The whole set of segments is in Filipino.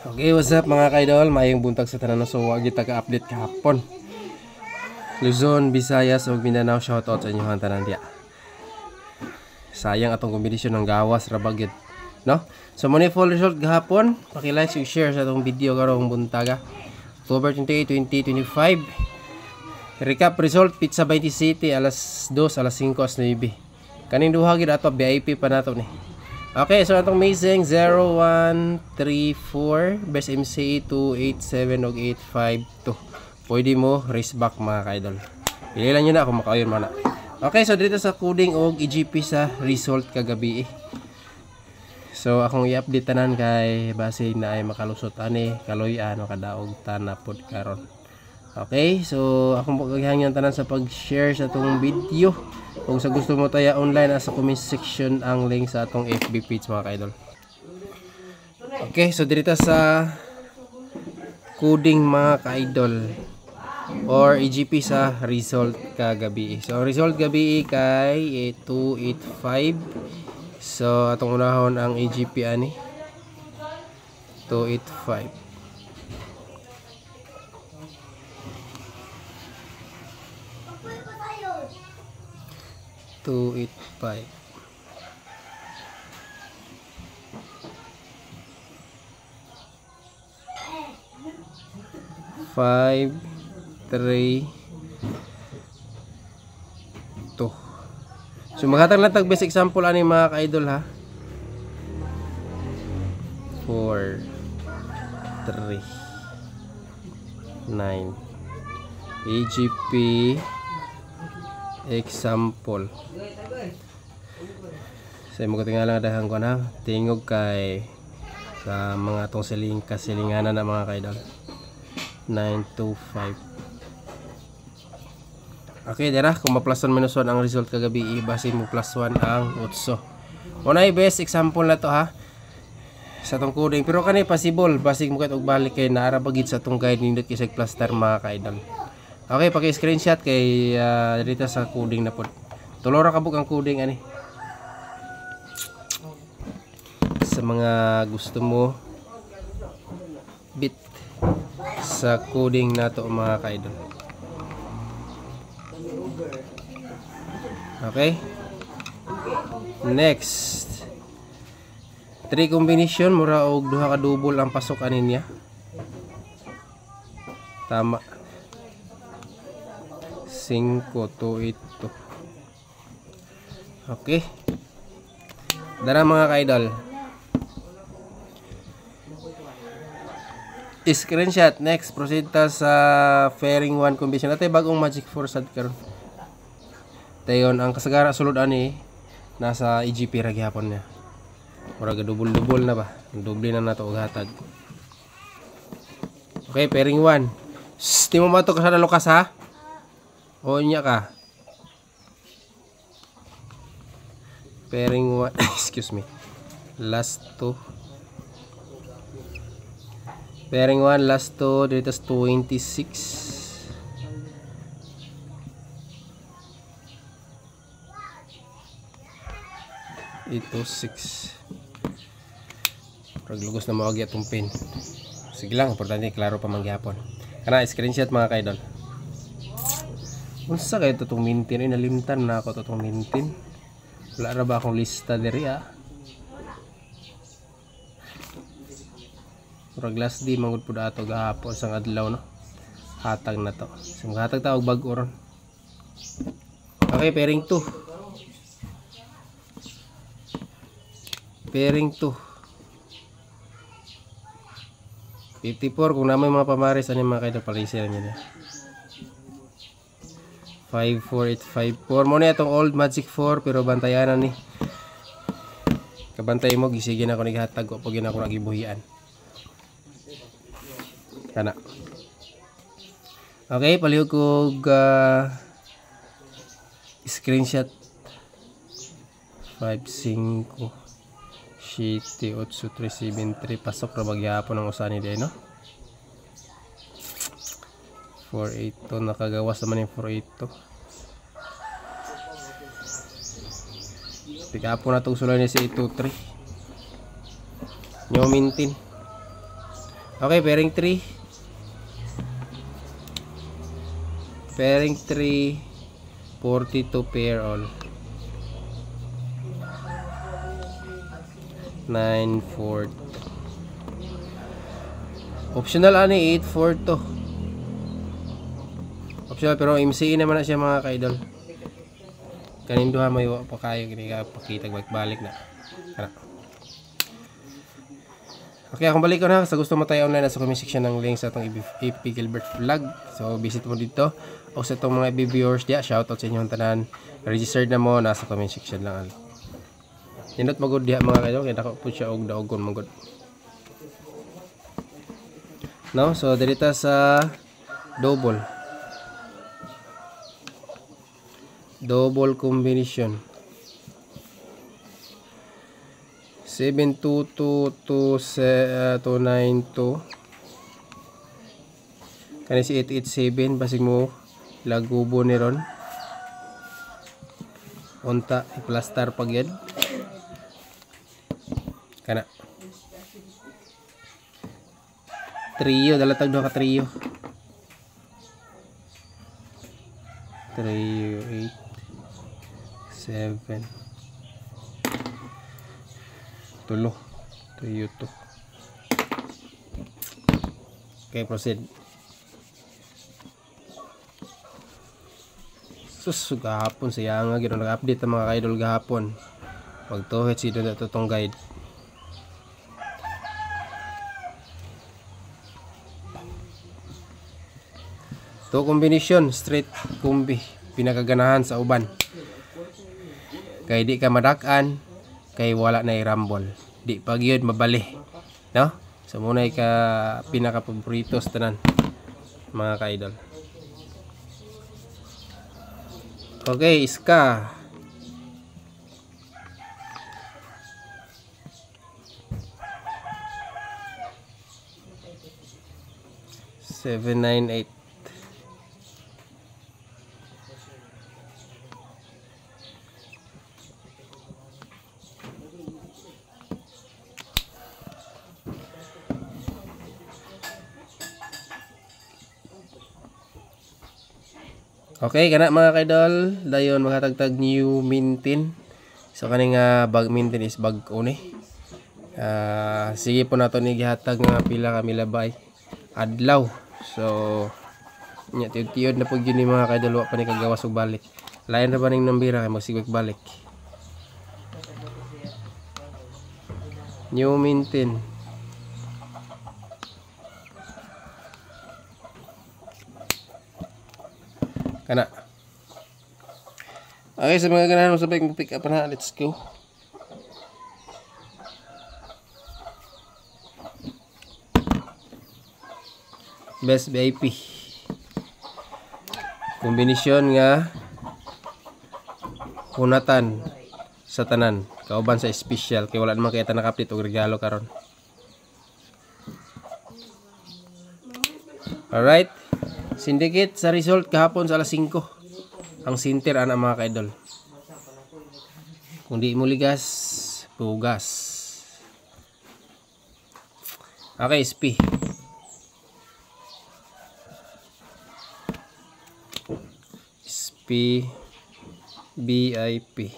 Okay, what's up mga kaidol? Mayong buntag sa tanan. So, wag kita ka-update kahapon. Luzon, Visayas, ug Mindanao, shoutout sa inyo ang tanan diya. Sayang atong kombinasyon ng gawas ra bagid, no? So, money full result gahapon. Paki-like ug share sa atong video karong buntaga. October 28, 2025. Recap result Pizza by City alas 2, alas 5, alas 9. Kaning duha gid ato VIP pa nato ni. Okay, so atong amazing 0134 best MCA 287 ug 852. Pwede mo race back mga kaidol. Pili lang yun na kung makayon man na. Okay, so dito sa coding og EGP sa result kagabi. So akong i-update tanan kay base na ay makalusot ani kaloy-an o kadaog tanapod karon. Okay, so akong paghangyan tanan sa pag-share sa atong video. Kung sa gusto mo tayo online, sa comment section ang link sa atong FB page mga kaidol. Okay, so dito sa coding mga kaidol or EGP sa result kagabi. So result gabi kay 285. So atong unahon ang EGP ani 285. 285. 5 3 2. So maghatag lang tag best example ani mga ka-idol ha. 4 3 9 EGP example. Sa imo katingalan dahang ko na tingog kay sa mga atong silinganan na mga kaidol. 925. Okay, dira kung ma+1 minus 1 ang result kagabi, base mo +1 ang 8. Unay best example na to ha. Sa tong coding pero kani possible base mo kat og balik kay naara bagid sa tong guide nindot kisag plaster mga kaidol. Okay, paki-screenshot kay dito sa coding na pod. Tulora kabuk ang coding ani. Sa mga gusto mo bit sa coding nato mga kaidol. Okay? Next. 3 combination mura og duha ka double ang pasok anin niya. Tama. 5 to 8. Okay. Dara mga kaidol. Screenshot. Next, proceed ta sa fairing 1 combination. Natay bagong magic 4 sad karon. Tayon ang kasagara sulod ani nasa EGP ra gihapon niya. Murag double-double na ba? Doble na nato og hatag. Okay, pairing 1. Di mo mato ka sa lukas ha? O niya ka. Pairing 1. Excuse me. Last 2. Pairing 1, last 2. Dito sa 26. Ito 6. Paglugos na mawagi atong pin. Sige lang, importante klaro pa mangyapon. Kana screenshot mga kaidol. Unsa kay itong mintin? Ay nalimtan na ako itong mintin. Wala ra ba akong lista diri ah? Murag last di mangud pud ato gahapon sang adlaw no. Hatag na to. So hatag ta og bag-o ron. Okay, pairing 2. Pairing 2. 54 kung naman mga pamares ani mga kaidol palisir niya. 54854 mo na itong old magic 4 pero bantayan ni. Kabantay mo gisigin ako nighatag ko pag ako nagibuhian. Kana. Okay, palihog ko screenshot 55 Shitty 8373 pasok ra bagyapon ang usa ni day no. 482 nakagawas naman yung 482. Pick up po na itong sulay ni si 823 nyo mintin. Okay, pairing 3. Pairing 3, 42 pair all. 9-4. Optional ani 8-4 to. Optional pero MCE naman na siya mga ka-idol. Kanin duha may pa kayo gini ka pakita balik na. Kana. Okay, akong balik ko na sa gusto mo tayo online sa comment section ng link sa atong AP Gilbert vlog. So visit mo dito o sa itong mga viewers diya, shoutout sa inyong tanan. Registered na mo nasa comment section lang. Nindot magud diha mga kayo kay dako pud siya og daogon magud. No, so dito sa double combination 72229 kani si 887 basig mo lagubo ni ron unta i-plaster pagyad kana trio dalatag duha ka trio 8 7 tulo trio to. Okay, proceed. Sus gahapon siya nga gino nag-update ang mga ka-idol gahapon. Magtuhit si doon na itong guide. To combination straight kumbi pinakaganahan sa uban. Kay di ka madak-an kay wala na i-rumble. Di pag yun mabali. No? So muna ka pinaka paborito sa tanan mga ka-idol. Okay, iska. Seven, 9, 8. Okay, kana mga kaidol, dayon makatagtag new mintin. So kaning bag mintin is bag one. Sige po nato ni gihatag nga pila ka milabay adlaw. So nya tiyod na pud yun ni mga kaidol wa pa ni kagawas og balik. Lain ra ba ning nambira kay magsigwek balik. New mintin. Kana. Okay, sa mga ganahan mo sabay kong pick up na. Let's go. Best VIP. Kombinasyon nga hunatan sa tanan. Kauban sa special. Kaya wala naman kaya naka-update o regalo karon. Alright. Syndicate sa result kahapon sa alas 5. Ang center ana mga kaidol. Kung di mo ligas, pugas. Okay, SP. SP BIP.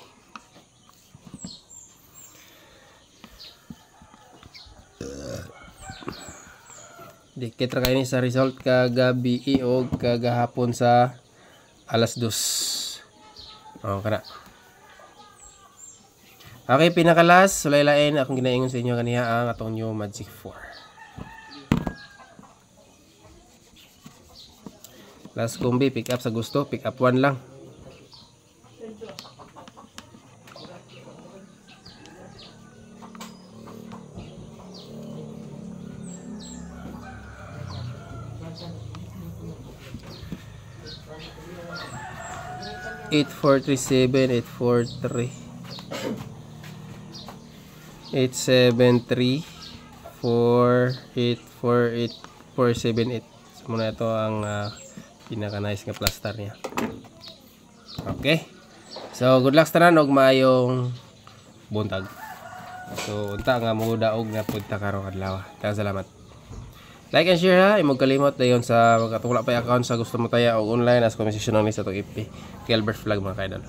Dikit ra kay sa result kagabi o kagahapon sa alas 2. Oh, kana. Okay, pinakalas, sulay-lain akong ginaingon sa inyo kaniya ang atong new Magic 4. Last combi, pick up sa gusto, pick up 1 lang. Eight 437, 843, 873, 484, 8478. So muna ito ang pinaka nice nga plaster niya. Okay. So good luck sa tanan og maayong buntag. So unta nga mo daog na punta karong adlaw. Salamat. Like and share ha, imong kalimot dayon sa magkatula pa account sa gusto mo taya og online as conversation only sa tong FB. Gilbert Vlog mga kaidol.